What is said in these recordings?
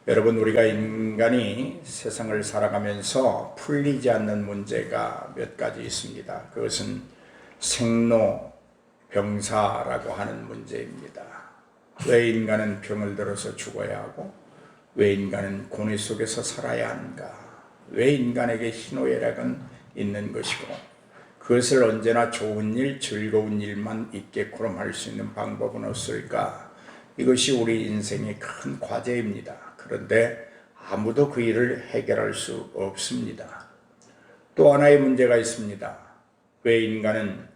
여러분, 우리가 인간이 세상을 살아가면서 풀리지 않는 문제가 몇 가지 있습니다. 그것은 생로병사라고 하는 문제입니다. 왜 인간은 병을 들어서 죽어야 하고, 왜 인간은 고뇌 속에서 살아야 하는가, 왜 인간에게 희노애락은 있는 것이고, 그것을 언제나 좋은 일, 즐거운 일만 있게끔 할 수 있는 방법은 없을까? 이것이 우리 인생의 큰 과제입니다. 그런데 아무도 그 일을 해결할 수 없습니다. 또 하나의 문제가 있습니다. 왜 인간은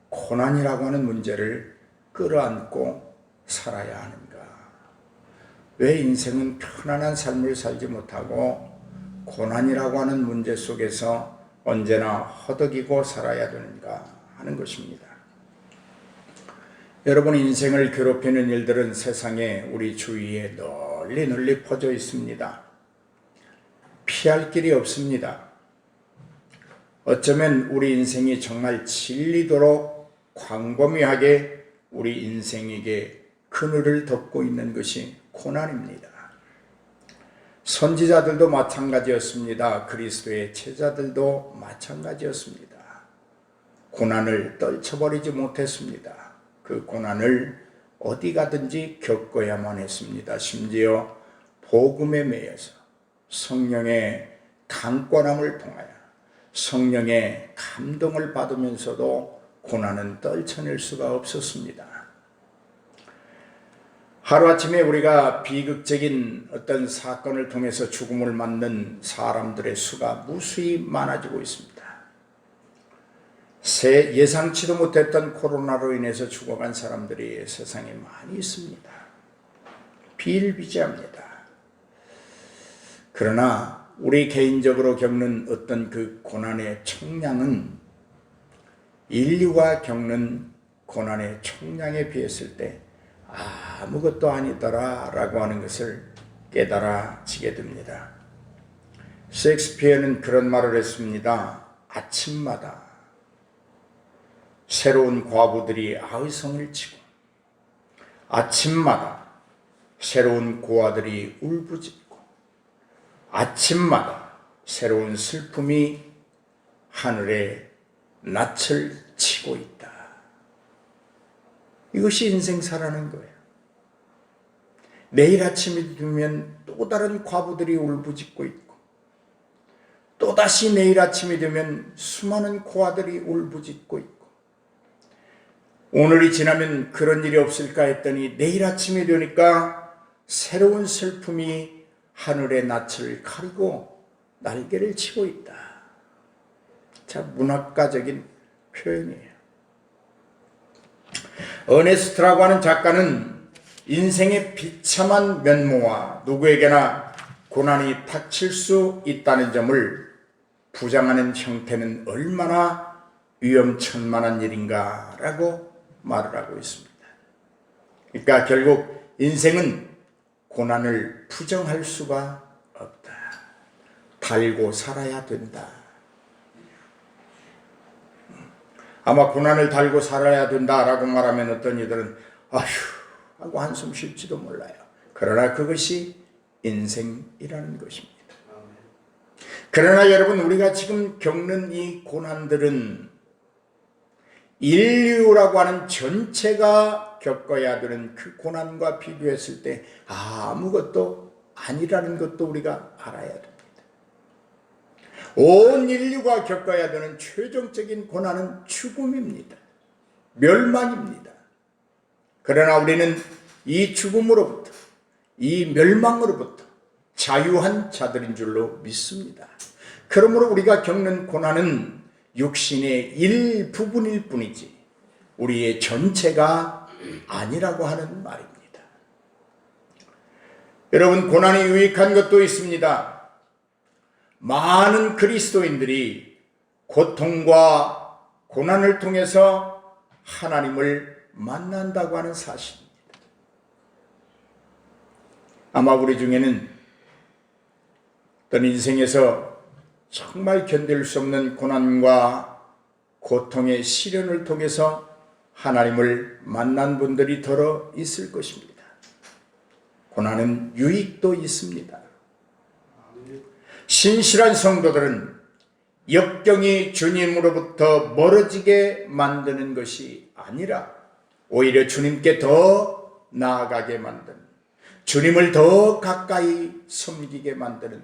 고난이라고 하는 문제를 끌어안고 살아야 하는가? 왜 인생은 편안한 삶을 살지 못하고 고난이라고 하는 문제 속에서 언제나 허덕이고 살아야 되는가 하는 것입니다. 여러분, 인생을 괴롭히는 일들은 세상에 우리 주위에 널리 퍼져 있습니다. 피할 길이 없습니다. 어쩌면 우리 인생이 정말 질리도록 광범위하게 우리 인생에게 그늘을 덮고 있는 것이 고난입니다. 선지자들도 마찬가지였습니다. 그리스도의 제자들도 마찬가지였습니다. 고난을 떨쳐버리지 못했습니다. 그 고난을 어디 가든지 겪어야만 했습니다. 심지어 복음에 매여서 성령의 강권함을 통하여 성령의 감동을 받으면서도 고난은 떨쳐낼 수가 없었습니다. 하루아침에 우리가 비극적인 어떤 사건을 통해서 죽음을 맞는 사람들의 수가 무수히 많아지고 있습니다. 예상치도 못했던 코로나로 인해서 죽어간 사람들이 세상에 많이 있습니다. 비일비재합니다. 그러나 우리 개인적으로 겪는 어떤 그 고난의 총량은 인류가 겪는 고난의 총량에 비했을 때 아무것도 아니더라 라고 하는 것을 깨달아지게 됩니다. 셰익스피어는 그런 말을 했습니다. 아침마다 새로운 과부들이 아의성을 치고 아침마다 새로운 고아들이 울부짖고 아침마다 새로운 슬픔이 하늘에 낯을 치고 있다. 이것이 인생사라는 거예요. 내일 아침이 되면 또 다른 과부들이 울부짖고 있고 또다시 내일 아침이 되면 수많은 고아들이 울부짖고 있고 오늘이 지나면 그런 일이 없을까 했더니 내일 아침이 되니까 새로운 슬픔이 하늘의 낯을 가리고 날개를 치고 있다. 자, 문학가적인 표현이에요. 어네스트라고 하는 작가는 인생의 비참한 면모와 누구에게나 고난이 닥칠 수 있다는 점을 부정하는 형태는 얼마나 위험천만한 일인가 라고 말을 하고 있습니다. 그러니까 결국 인생은 고난을 부정할 수가 없다. 달고 살아야 된다. 아마 고난을 달고 살아야 된다라고 말하면 어떤 이들은 아휴 하고 한숨 쉴지도 몰라요. 그러나 그것이 인생이라는 것입니다. 그러나 여러분, 우리가 지금 겪는 이 고난들은 인류라고 하는 전체가 겪어야 되는 그 고난과 비교했을 때 아무것도 아니라는 것도 우리가 알아야 됩니다. 온 인류가 겪어야 되는 최종적인 고난은 죽음입니다. 멸망입니다. 그러나 우리는 이 죽음으로부터, 이 멸망으로부터 자유한 자들인 줄로 믿습니다. 그러므로 우리가 겪는 고난은 육신의 일부분일 뿐이지 우리의 전체가 아니라고 하는 말입니다. 여러분, 고난이 유익한 것도 있습니다. 많은 그리스도인들이 고통과 고난을 통해서 하나님을 만난다고 하는 사실입니다. 아마 우리 중에는 어떤 인생에서 정말 견딜 수 없는 고난과 고통의 시련을 통해서 하나님을 만난 분들이 더러 있을 것입니다. 고난은 유익도 있습니다. 신실한 성도들은 역경이 주님으로부터 멀어지게 만드는 것이 아니라 오히려 주님께 더 나아가게 만드는, 주님을 더 가까이 섬기게 만드는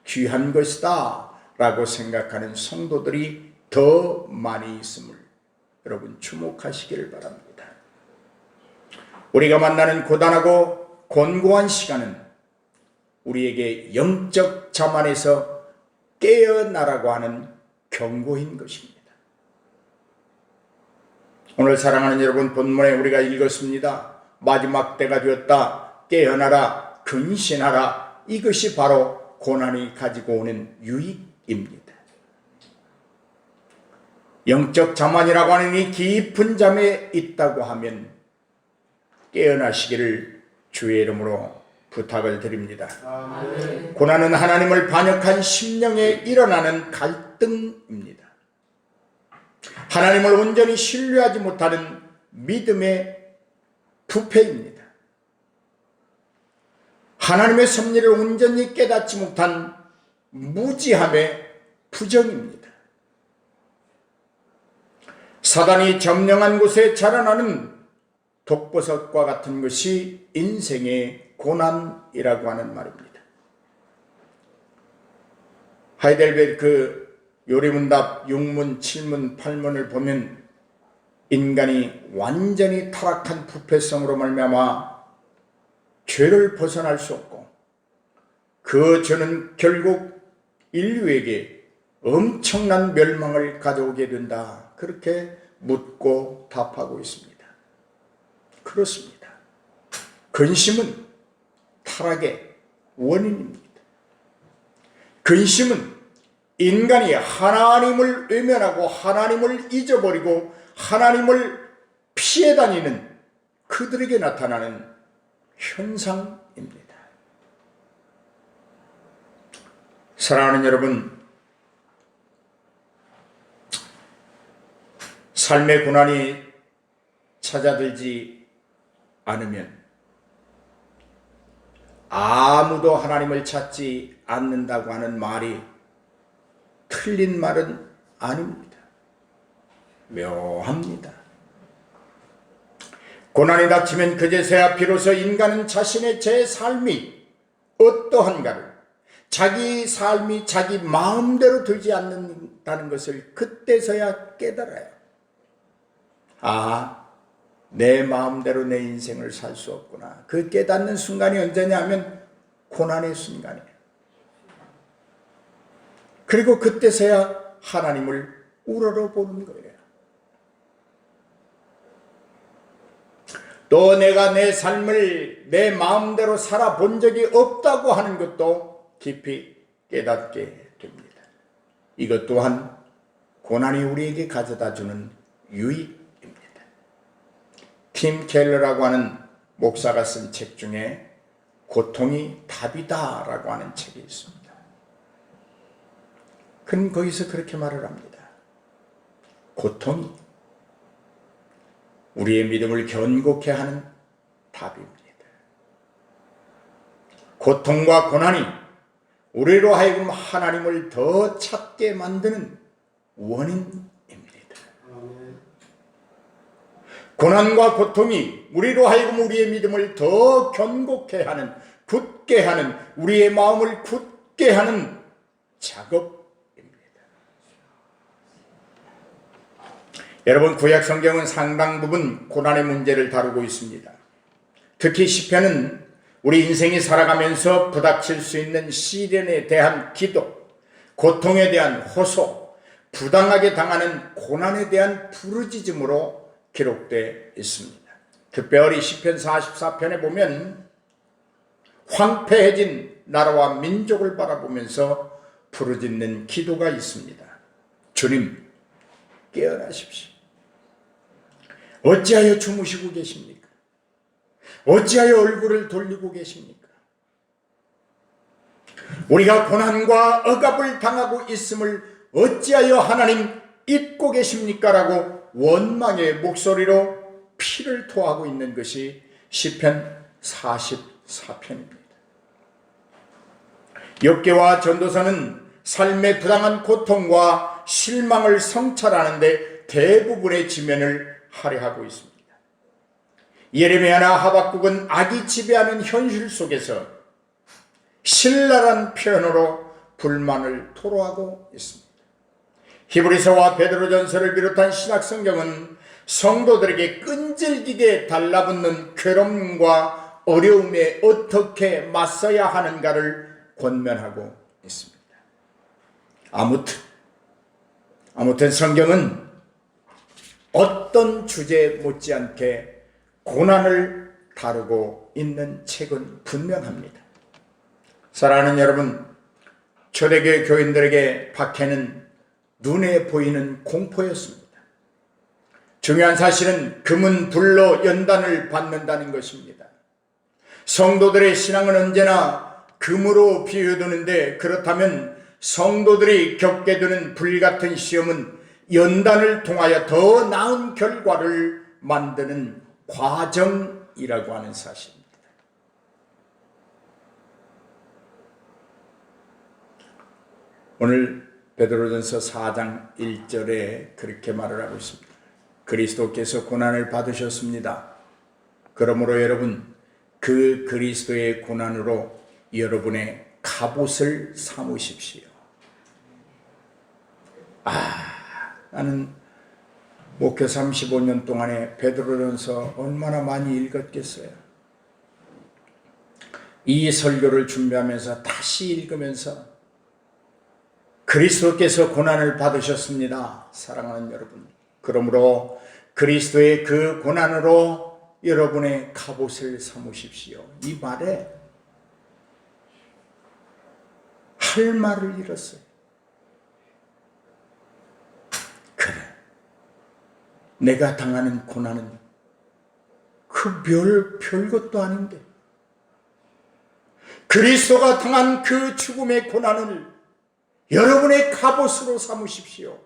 귀한 것이다 라고 생각하는 성도들이 더 많이 있음을 여러분 주목하시기를 바랍니다. 우리가 만나는 고단하고 곤고한 시간은 우리에게 영적 자만에서 깨어나라고 하는 경고인 것입니다. 오늘 사랑하는 여러분, 본문에 우리가 읽었습니다. 마지막 때가 되었다. 깨어나라, 근신하라. 이것이 바로 고난이 가지고 오는 유익입니다. 영적 자만이라고 하는 이 깊은 잠에 있다고 하면 깨어나시기를 주의 이름으로 부탁을 드립니다. 아멘. 고난은 하나님을 반역한 심령에 일어나는 갈등입니다. 하나님을 온전히 신뢰하지 못하는 믿음의 부패입니다. 하나님의 섭리를 온전히 깨닫지 못한 무지함의 부정입니다. 사단이 점령한 곳에 자라나는 독버섯과 같은 것이 인생의 고난이라고 하는 말입니다. 하이델베르크 요리문답 6문, 7문, 8문을 보면 인간이 완전히 타락한 부패성으로 말미암아 죄를 벗어날 수 없고 그 죄는 결국 인류에게 엄청난 멸망을 가져오게 된다. 그렇게 묻고 답하고 있습니다. 그렇습니다. 근심은 타락의 원인입니다. 근심은 인간이 하나님을 외면하고 하나님을 잊어버리고 하나님을 피해 다니는 그들에게 나타나는 현상입니다. 사랑하는 여러분, 삶의 고난이 찾아들지 않으면 아무도 하나님을 찾지 않는다고 하는 말이 틀린 말은 아닙니다. 묘합니다. 고난이 닥치면 그제서야 비로소 인간은 자신의 제 삶이 어떠한가를, 자기 삶이 자기 마음대로 되지 않는다는 것을 그때서야 깨달아요. 아, 내 마음대로 내 인생을 살 수 없구나. 그 깨닫는 순간이 언제냐 하면 고난의 순간이에요. 그리고 그때서야 하나님을 우러러보는 거예요. 또 내가 내 삶을 내 마음대로 살아본 적이 없다고 하는 것도 깊이 깨닫게 됩니다. 이것 또한 고난이 우리에게 가져다주는 유익. 팀 켈러라고 하는 목사가 쓴 책 중에 고통이 답이다 라고 하는 책이 있습니다. 그는 거기서 그렇게 말을 합니다. 고통이 우리의 믿음을 견고케 하는 답입니다. 고통과 고난이 우리로 하여금 하나님을 더 찾게 만드는 원인입니다. 고난과 고통이 우리로 하여금 우리의 믿음을 더 견고케 하는, 굳게 하는, 우리의 마음을 굳게 하는 작업입니다. 여러분, 구약 성경은 상당 부분 고난의 문제를 다루고 있습니다. 특히 시편은 우리 인생이 살아가면서 부닥칠 수 있는 시련에 대한 기도, 고통에 대한 호소, 부당하게 당하는 고난에 대한 부르짖음으로 기록되어 있습니다. 특별히 시편 44편에 보면 황폐해진 나라와 민족을 바라보면서 부르짖는 기도가 있습니다. 주님, 깨어나십시오. 어찌하여 주무시고 계십니까? 어찌하여 얼굴을 돌리고 계십니까? 우리가 고난과 억압을 당하고 있음을 어찌하여 하나님 잊고 계십니까? 라고 원망의 목소리로 피를 토하고 있는 것이 시편 44 사편입니다. 욥기와 전도서는 삶의 부당한 고통과 실망을 성찰하는데 대부분의 지면을 할애하고 있습니다. 예레미야나 하박국은 악이 지배하는 현실 속에서 신랄한 표현으로 불만을 토로하고 있습니다. 히브리서와 베드로전서를 비롯한 신약성경은 성도들에게 끈질기게 달라붙는 괴로움과 어려움에 어떻게 맞서야 하는가를 권면하고 있습니다. 아무튼 성경은 어떤 주제 못지않게 고난을 다루고 있는 책은 분명합니다. 사랑하는 여러분, 초대교회 교인들에게 박해는 눈에 보이는 공포였습니다. 중요한 사실은 금은 불로 연단을 받는다는 것입니다. 성도들의 신앙은 언제나 금으로 비유되는데, 그렇다면 성도들이 겪게 되는 불같은 시험은 연단을 통하여 더 나은 결과를 만드는 과정이라고 하는 사실입니다. 오늘 베드로전서 4장 1절에 그렇게 말을 하고 있습니다. 그리스도께서 고난을 받으셨습니다. 그러므로 여러분, 그 그리스도의 고난으로 여러분의 갑옷을 삼으십시오. 나는 목회 35년 동안에 베드로전서 얼마나 많이 읽었겠어요. 이 설교를 준비하면서 다시 읽으면서 그리스도께서 고난을 받으셨습니다. 사랑하는 여러분, 그러므로 그리스도의 그 고난으로 여러분의 갑옷을 삼으십시오. 이 말에 할 말을 잃었어요. 그래, 내가 당하는 고난은 별것도 아닌데 그리스도가 당한 그 죽음의 고난을 여러분의 갑옷으로 삼으십시오.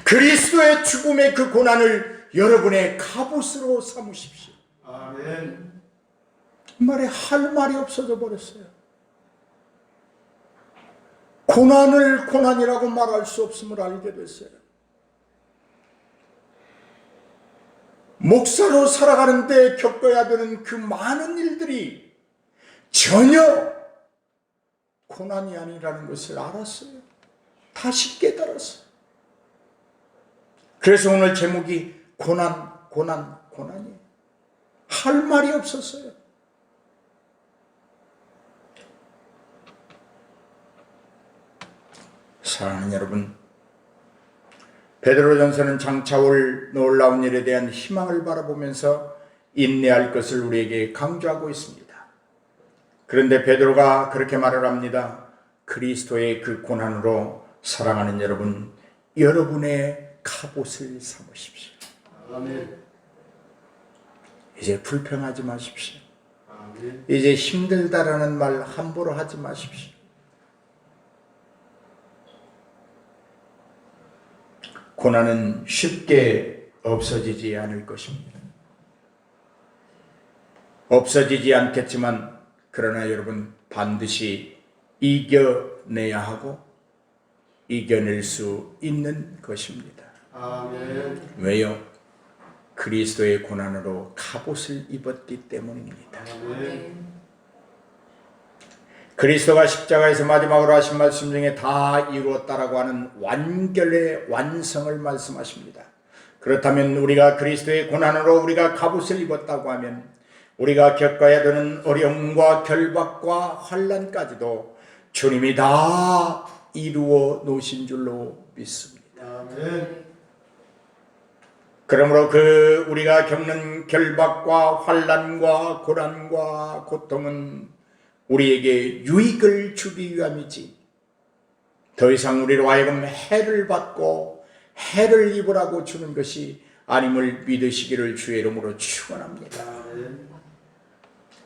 그리스도의 죽음의 그 고난을 여러분의 갑옷으로 삼으십시오. 아멘. 말에 할 말이 없어져 버렸어요. 고난을 고난이라고 말할 수 없음을 알게 됐어요. 목사로 살아가는데 겪어야 되는 그 많은 일들이 전혀 고난이 아니라는 것을 알았어요. 다시 깨달았어요. 그래서 오늘 제목이 고난이에요. 할 말이 없었어요. 사랑하는 여러분, 베드로전서는 장차 올 놀라운 일에 대한 희망을 바라보면서 인내할 것을 우리에게 강조하고 있습니다. 그런데 베드로가 그렇게 말을 합니다. 그리스도의 그 고난으로 사랑하는 여러분, 여러분의 갑옷을 삼으십시오. 아멘. 이제 불평하지 마십시오. 아멘. 이제 힘들다라는 말 함부로 하지 마십시오. 고난은 쉽게 없어지지 않을 것입니다. 없어지지 않겠지만 그러나 여러분, 반드시 이겨내야 하고 이겨낼 수 있는 것입니다. 아멘. 왜요? 그리스도의 고난으로 갑옷을 입었기 때문입니다. 아멘. 그리스도가 십자가에서 마지막으로 하신 말씀 중에 다 이루었다라고 하는 완결의 완성을 말씀하십니다. 그렇다면 우리가 그리스도의 고난으로 우리가 갑옷을 입었다고 하면 우리가 겪어야 되는 어려움과 결박과 환난까지도 주님이 다 이루어 놓으신 줄로 믿습니다. 아멘. 그러므로 우리가 겪는 결박과 환난과 고난과 고통은 우리에게 유익을 주기 위함이지 더 이상 우리로 하여금 해를 받고 해를 입으라고 주는 것이 아님을 믿으시기를 주의 이름으로 축원합니다.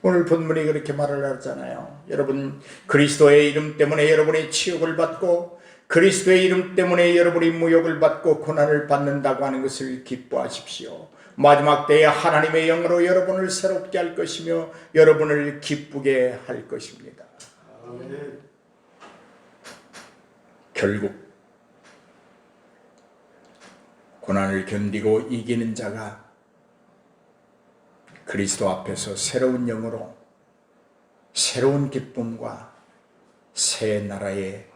오늘 본문이 그렇게 말을 하잖아요. 여러분, 그리스도의 이름 때문에 여러분의 치욕을 받고 그리스도의 이름 때문에 여러분이 모욕을 받고 고난을 받는다고 하는 것을 기뻐하십시오. 마지막 때에 하나님의 영으로 여러분을 새롭게 할 것이며 여러분을 기쁘게 할 것입니다. 결국 고난을 견디고 이기는 자가 그리스도 앞에서 새로운 영으로 새로운 기쁨과 새 나라에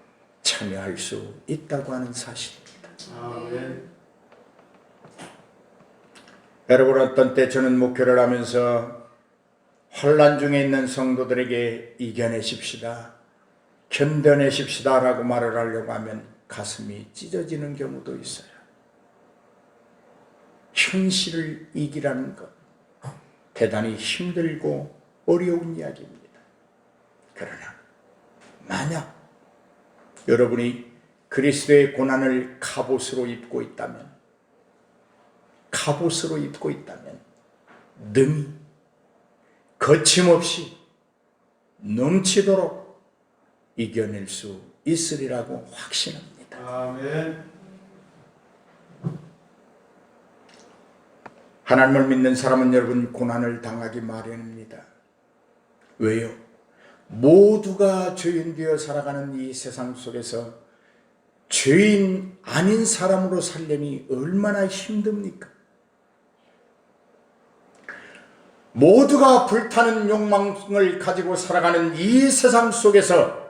참여할 수 있다고 하는 사실입니다. 아멘. 여러분, 어떤 때 저는 목회를 하면서 혼란 중에 있는 성도들에게 이겨내십시다, 견뎌내십시다 라고 말을 하려고 하면 가슴이 찢어지는 경우도 있어요. 현실을 이기라는 것, 대단히 힘들고 어려운 이야기입니다. 그러나 만약 여러분이 그리스도의 고난을 갑옷으로 입고 있다면 능히 거침없이 넘치도록 이겨낼 수 있으리라고 확신합니다. 아멘. 하나님을 믿는 사람은 여러분 고난을 당하기 마련입니다. 왜요? 모두가 죄인되어 살아가는 이 세상 속에서 죄인 아닌 사람으로 살려니 얼마나 힘듭니까? 모두가 불타는 욕망을 가지고 살아가는 이 세상 속에서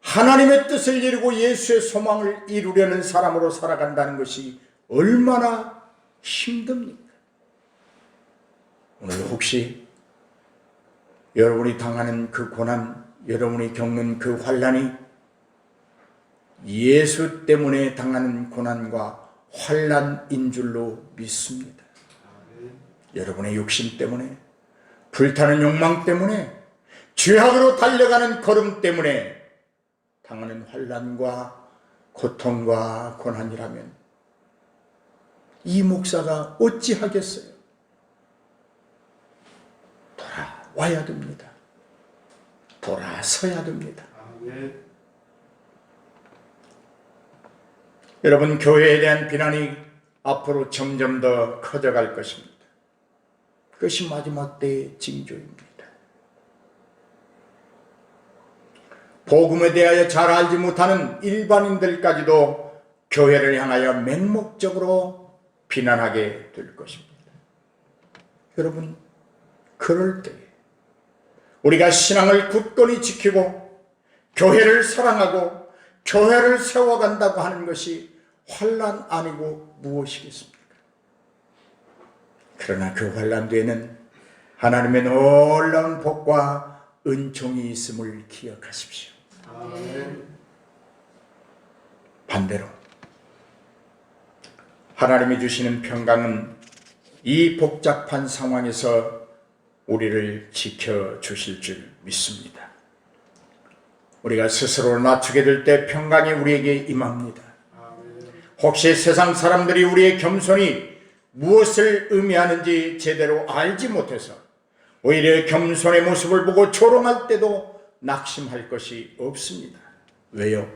하나님의 뜻을 이루고 예수의 소망을 이루려는 사람으로 살아간다는 것이 얼마나 힘듭니까? 오늘 혹시 여러분이 당하는 그 고난, 여러분이 겪는 그 환난이 예수 때문에 당하는 고난과 환난인 줄로 믿습니다. 여러분의 욕심 때문에, 불타는 욕망 때문에, 죄악으로 달려가는 걸음 때문에 당하는 환난과 고통과 고난이라면 이 목사가 어찌하겠어요? 돌아와야 됩니다. 돌아서야 됩니다. 여러분, 교회에 대한 비난이 앞으로 점점 더 커져갈 것입니다. 그것이 마지막 때의 징조입니다. 복음에 대하여 잘 알지 못하는 일반인들까지도 교회를 향하여 맹목적으로 비난하게 될 것입니다. 여러분, 그럴 때 우리가 신앙을 굳건히 지키고 교회를 사랑하고 교회를 세워간다고 하는 것이 환난 아니고 무엇이겠습니까? 그러나 그 환난 뒤에는 하나님의 놀라운 복과 은총이 있음을 기억하십시오. 아멘. 반대로 하나님이 주시는 평강은 이 복잡한 상황에서 우리를 지켜주실 줄 믿습니다. 우리가 스스로를 낮추게 될 때 평강이 우리에게 임합니다. 혹시 세상 사람들이 우리의 겸손이 무엇을 의미하는지 제대로 알지 못해서 오히려 겸손의 모습을 보고 조롱할 때도 낙심할 것이 없습니다. 왜요?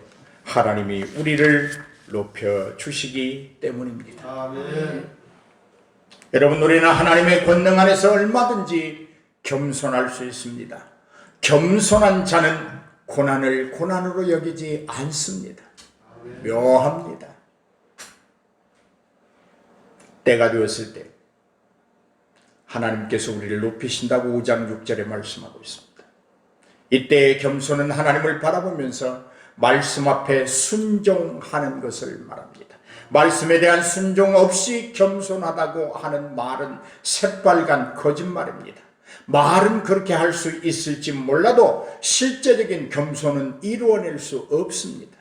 하나님이 우리를 높여주시기 때문입니다. 아멘. 여러분, 우리는 하나님의 권능 안에서 얼마든지 겸손할 수 있습니다. 겸손한 자는 고난을 고난으로 여기지 않습니다. 묘합니다. 때가 되었을 때 하나님께서 우리를 높이신다고 5장 6절에 말씀하고 있습니다. 이때의 겸손은 하나님을 바라보면서 말씀 앞에 순종하는 것을 말합니다. 말씀에 대한 순종 없이 겸손하다고 하는 말은 새빨간 거짓말입니다. 말은 그렇게 할 수 있을지 몰라도 실제적인 겸손은 이루어낼 수 없습니다.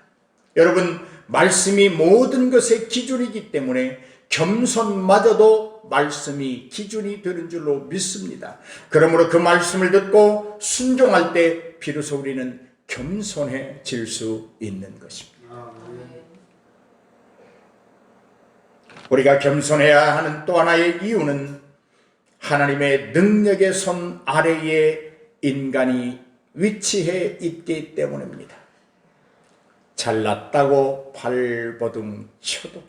여러분, 말씀이 모든 것의 기준이기 때문에 겸손마저도 말씀이 기준이 되는 줄로 믿습니다. 그러므로 그 말씀을 듣고 순종할 때 비로소 우리는 겸손해질 수 있는 것입니다. 우리가 겸손해야 하는 또 하나의 이유는 하나님의 능력의 손 아래에 인간이 위치해 있기 때문입니다. 잘났다고 발버둥 쳐도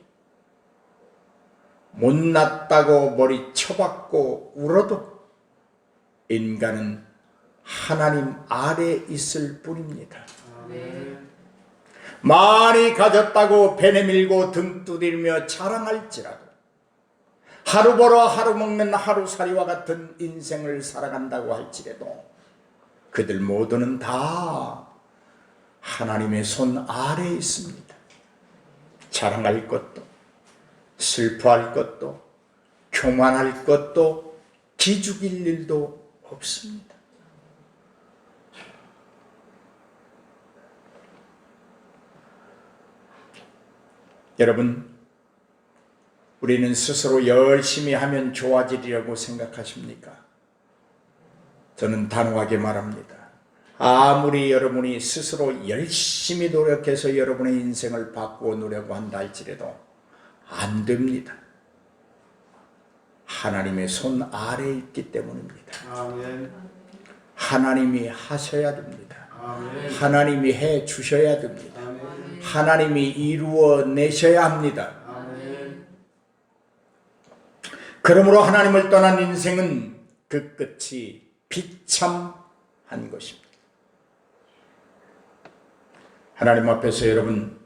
못났다고 머리 쳐박고 울어도 인간은 하나님 아래 있을 뿐입니다. 많이 가졌다고 배 내밀고 등 두드리며 자랑할지라도 하루 벌어 하루 먹는 하루살이와 같은 인생을 살아간다고 할지라도 그들 모두는 다 하나님의 손 아래에 있습니다. 자랑할 것도 슬퍼할 것도 교만할 것도 기죽일 일도 없습니다. 여러분, 우리는 스스로 열심히 하면 좋아지리라고 생각하십니까? 저는 단호하게 말합니다. 아무리 여러분이 스스로 열심히 노력해서 여러분의 인생을 바꾸어 놓으려고 한다 할지라도 안 됩니다. 하나님의 손 아래에 있기 때문입니다. 아멘. 하나님이 하셔야 됩니다. 아멘. 하나님이 해 주셔야 됩니다. 아멘. 하나님이 이루어 내셔야 합니다. 아멘. 그러므로 하나님을 떠난 인생은 그 끝이 비참한 것입니다. 하나님 앞에서 여러분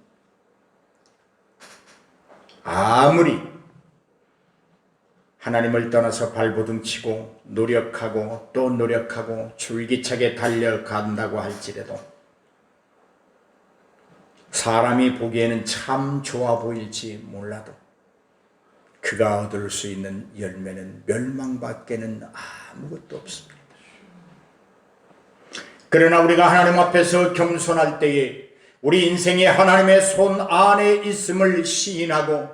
아무리 하나님을 떠나서 발버둥 치고 노력하고 또 노력하고 줄기차게 달려간다고 할지라도 사람이 보기에는 참 좋아 보일지 몰라도 그가 얻을 수 있는 열매는 멸망밖에는 아무것도 없습니다. 그러나 우리가 하나님 앞에서 겸손할 때에 우리 인생이 하나님의 손 안에 있음을 시인하고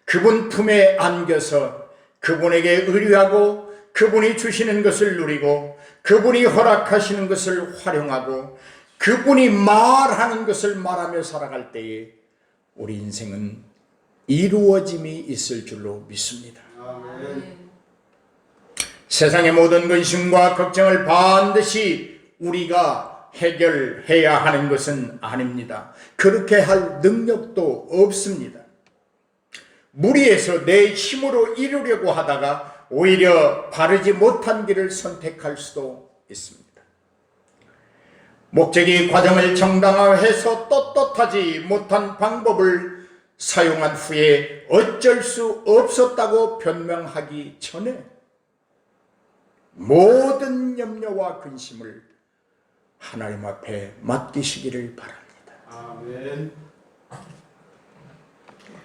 그분 품에 안겨서 그분에게 의뢰하고 그분이 주시는 것을 누리고 그분이 허락하시는 것을 활용하고 그분이 말하는 것을 말하며 살아갈 때에 우리 인생은 이루어짐이 있을 줄로 믿습니다. 아멘. 세상의 모든 근심과 걱정을 반드시 우리가 해결해야 하는 것은 아닙니다. 그렇게 할 능력도 없습니다. 무리해서 내 힘으로 이루려고 하다가 오히려 바르지 못한 길을 선택할 수도 있습니다. 목적이 과정을 정당화해서 떳떳하지 못한 방법을 사용한 후에 어쩔 수 없었다고 변명하기 전에 모든 염려와 근심을 하나님 앞에 맡기시기를 바랍니다. 아멘.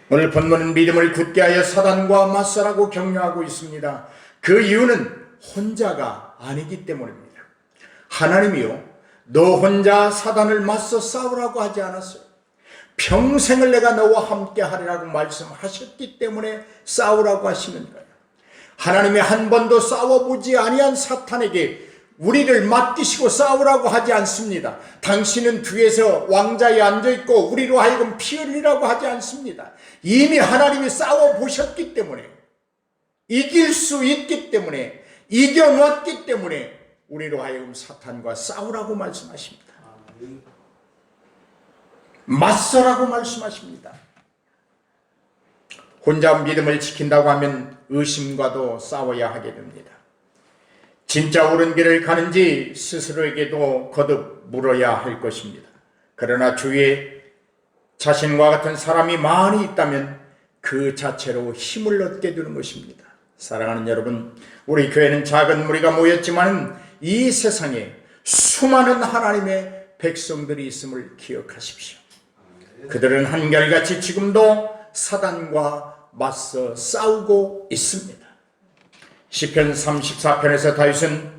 오늘 본문은 믿음을 굳게 하여 사단과 맞서라고 격려하고 있습니다. 그 이유는 혼자가 아니기 때문입니다. 하나님이요, 너 혼자 사단을 맞서 싸우라고 하지 않았어요. 평생을 내가 너와 함께 하리라고 말씀하셨기 때문에 싸우라고 하시는 거예요. 하나님이 한 번도 싸워보지 아니한 사탄에게 우리를 맡기시고 싸우라고 하지 않습니다. 당신은 뒤에서 왕자에 앉아있고 우리로 하여금 피 흘리라고 하지 않습니다. 이미 하나님이 싸워보셨기 때문에 이길 수 있기 때문에 이겨놨기 때문에 우리로 하여금 사탄과 싸우라고 말씀하십니다. 맞서라고 말씀하십니다. 혼자 믿음을 지킨다고 하면 의심과도 싸워야 하게 됩니다. 진짜 옳은 길을 가는지 스스로에게도 거듭 물어야 할 것입니다. 그러나 주위에 자신과 같은 사람이 많이 있다면 그 자체로 힘을 얻게 되는 것입니다. 사랑하는 여러분, 우리 교회는 작은 무리가 모였지만 이 세상에 수많은 하나님의 백성들이 있음을 기억하십시오. 그들은 한결같이 지금도 사단과 맞서 싸우고 있습니다. 시편 34편에서 다윗은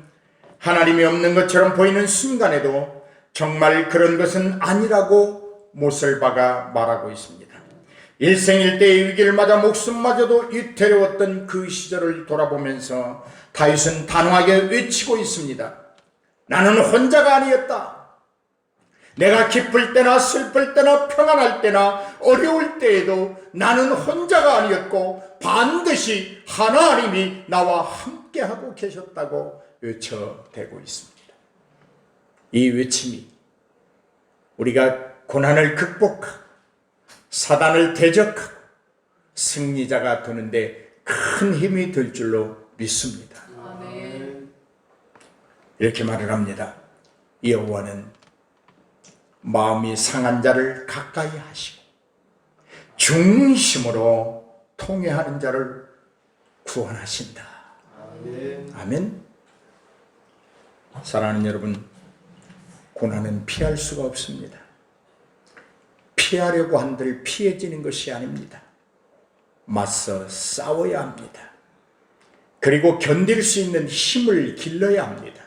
하나님이 없는 것처럼 보이는 순간에도 정말 그런 것은 아니라고 못을 박아 말하고 있습니다. 일생일대의 위기를 맞아 목숨마저도 위태로웠던 그 시절을 돌아보면서 다윗은 단호하게 외치고 있습니다. 나는 혼자가 아니었다. 내가 기쁠 때나 슬플 때나 평안할 때나 어려울 때에도 나는 혼자가 아니었고 반드시 하나님이 나와 함께하고 계셨다고 외쳐대고 있습니다. 이 외침이 우리가 고난을 극복하고 사단을 대적하고 승리자가 되는데 큰 힘이 될 줄로 믿습니다. 아멘. 이렇게 말을 합니다. 여호와는 마음이 상한 자를 가까이 하시고 중심으로 통회하는 자를 구원하신다. 아멘. 아멘. 사랑하는 여러분, 고난은 피할 수가 없습니다. 피하려고 한들 피해지는 것이 아닙니다. 맞서 싸워야 합니다. 그리고 견딜 수 있는 힘을 길러야 합니다.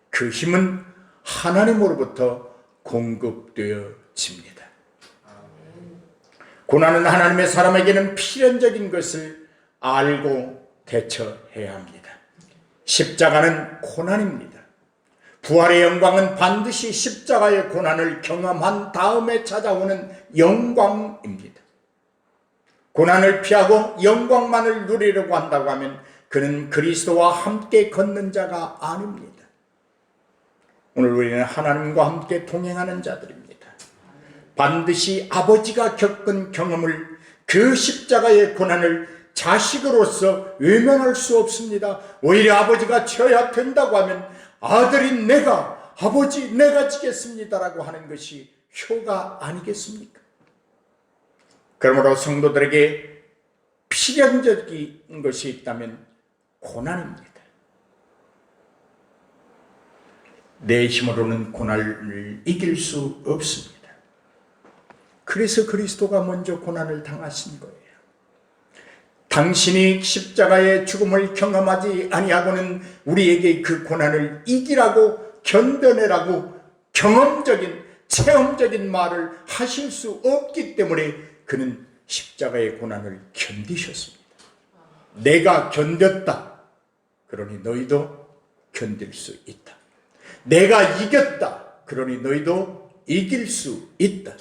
그 힘은 하나님으로부터 공급되어집니다. 고난은 하나님의 사람에게는 필연적인 것을 알고 대처해야 합니다. 십자가는 고난입니다. 부활의 영광은 반드시 십자가의 고난을 경험한 다음에 찾아오는 영광입니다. 고난을 피하고 영광만을 누리려고 한다고 하면 그는 그리스도와 함께 걷는 자가 아닙니다. 오늘 우리는 하나님과 함께 동행하는 자들입니다. 반드시 아버지가 겪은 경험을, 그 십자가의 고난을 자식으로서 외면할 수 없습니다. 오히려 아버지가 져야 된다고 하면 아들인 내가, 아버지 내가 지겠습니다라고 하는 것이 효가 아니겠습니까? 그러므로 성도들에게 필연적인 것이 있다면 고난입니다. 내 힘으로는 고난을 이길 수 없습니다. 그래서 그리스도가 먼저 고난을 당하신 거예요. 당신이 십자가의 죽음을 경험하지 아니하고는 우리에게 그 고난을 이기라고, 견뎌내라고 경험적인, 체험적인 말을 하실 수 없기 때문에 그는 십자가의 고난을 견디셨습니다. 내가 견뎠다. 그러니 너희도 견딜 수 있다. 내가 이겼다. 그러니 너희도 이길 수 있다.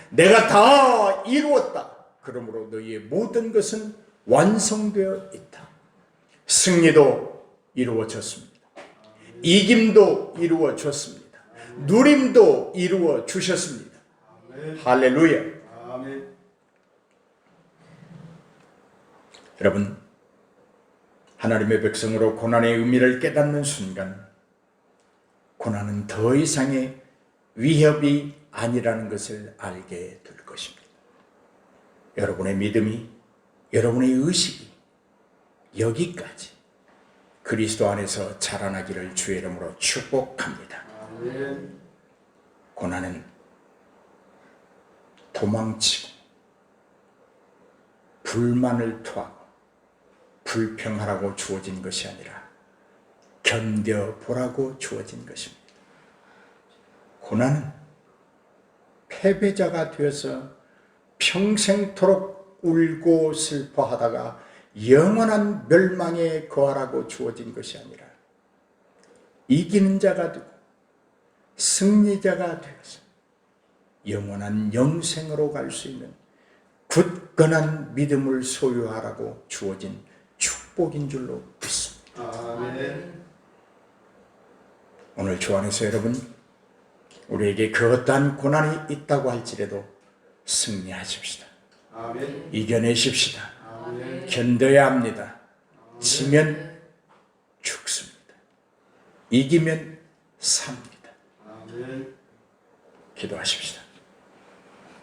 내가 다 이루었다. 그러므로 너희의 모든 것은 완성되어 있다. 승리도 이루어졌습니다. 이김도 이루어졌습니다. 누림도 이루어 주셨습니다. 할렐루야. 아멘. 여러분, 하나님의 백성으로 고난의 의미를 깨닫는 순간 고난은 더 이상의 위협이 아니라는 것을 알게 될 것입니다. 여러분의 믿음이, 여러분의 의식이 여기까지 그리스도 안에서 자라나기를 주의 이름으로 축복합니다. 아멘. 고난은 도망치고 불만을 토하고 불평하라고 주어진 것이 아니라 견뎌보라고 주어진 것입니다. 고난은 패배자가 되어서 평생토록 울고 슬퍼하다가 영원한 멸망에 거하라고 주어진 것이 아니라 이기는 자가 되고 승리자가 되어서 영원한 영생으로 갈 수 있는 굳건한 믿음을 소유하라고 주어진 축복인 줄로 믿습니다. 아멘. 오늘 주 안에서 여러분, 우리에게 그 어떠한 고난이 있다고 할지라도 승리하십시다. 아멘. 이겨내십시다. 아멘. 견뎌야 합니다. 지면 죽습니다. 이기면 삽니다. 아멘. 기도하십시다.